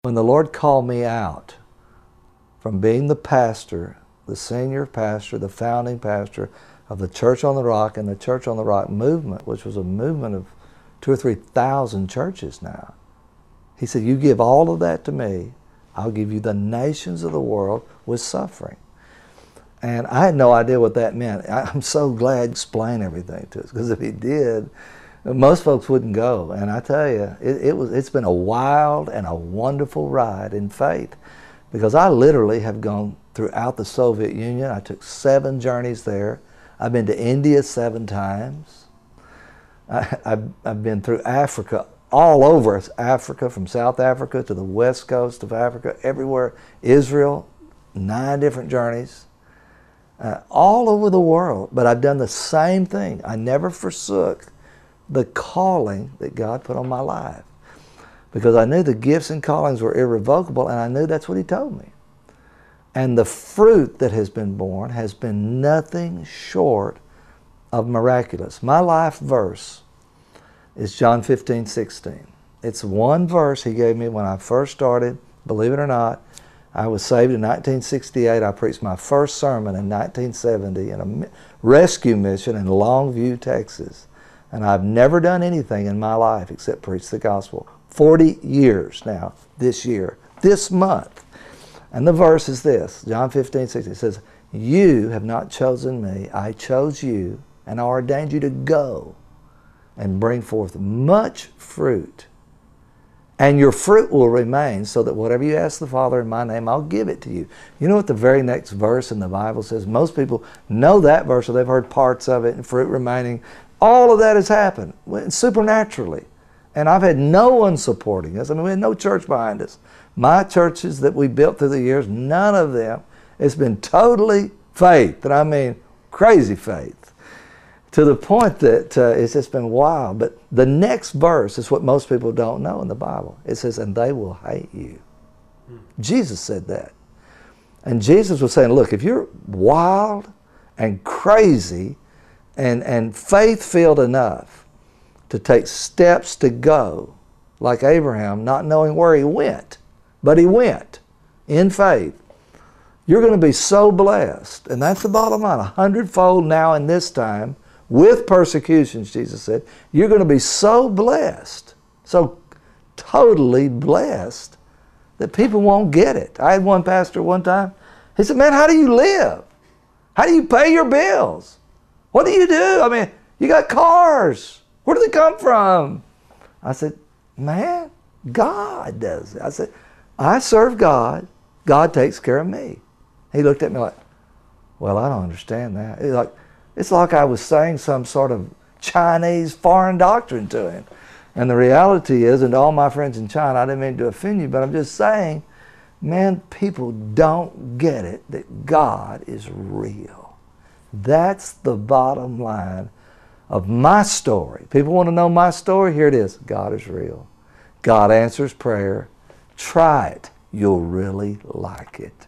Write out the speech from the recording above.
When the Lord called me out from being the pastor, the senior pastor, the founding pastor of the Church on the Rock and the Church on the Rock movement, which was a movement of 2,000 or 3,000 churches now, He said, you give all of that to me, I'll give you the nations of the world with suffering. And I had no idea what that meant. I'm so glad He explained everything to us, because if He did, most folks wouldn't go. And I tell you, it's been a wild and a wonderful ride in faith, because I literally have gone throughout the Soviet Union. I took 7 journeys there. I've been to India 7 times. I've been through Africa, all over Africa, from South Africa to the west coast of Africa, everywhere. Israel, 9 different journeys. All over the world. But I've done the same thing. I never forsook the calling that God put on my life, because I knew the gifts and callings were irrevocable, and I knew that's what He told me. And the fruit that has been born has been nothing short of miraculous. My life verse is John 15:16. It's one verse He gave me when I first started. Believe it or not, I was saved in 1968. I preached my first sermon in 1970 in a rescue mission in Longview, Texas. And I've never done anything in my life except preach the gospel. 40 years now, this year, this month. And the verse is this, John 15:16. It says, you have not chosen me, I chose you, and I ordained you to go and bring forth much fruit. And your fruit will remain, so that whatever you ask the Father in my name, I'll give it to you. You know what the very next verse in the Bible says? Most people know that verse, or they've heard parts of it, and fruit remaining. All of that has happened supernaturally. And I've had no one supporting us. I mean, we had no church behind us. My churches that we built through the years, none of them, it's been totally faith. And I mean, crazy faith. To the point that it's just been wild. But the next verse is what most people don't know in the Bible. It says, and they will hate you. Jesus said that. And Jesus was saying, look, if you're wild and crazy and faith-filled enough to take steps to go, like Abraham, not knowing where he went, but he went in faith, you're going to be so blessed. And that's the bottom line, 100-fold now in this time, with persecutions, Jesus said. You're going to be so blessed, so totally blessed, that people won't get it. I had one pastor one time, he said, man, how do you live? How do you pay your bills? What do you do? I mean, you got cars. Where do they come from? I said, man, God does it. I said, I serve God. God takes care of me. He looked at me like, well, I don't understand that. It's like I was saying some sort of Chinese foreign doctrine to him. And the reality is, and to all my friends in China, I didn't mean to offend you, but I'm just saying, man, people don't get it that God is real. That's the bottom line of my story. People want to know my story? Here it is. God is real. God answers prayer. Try it. You'll really like it.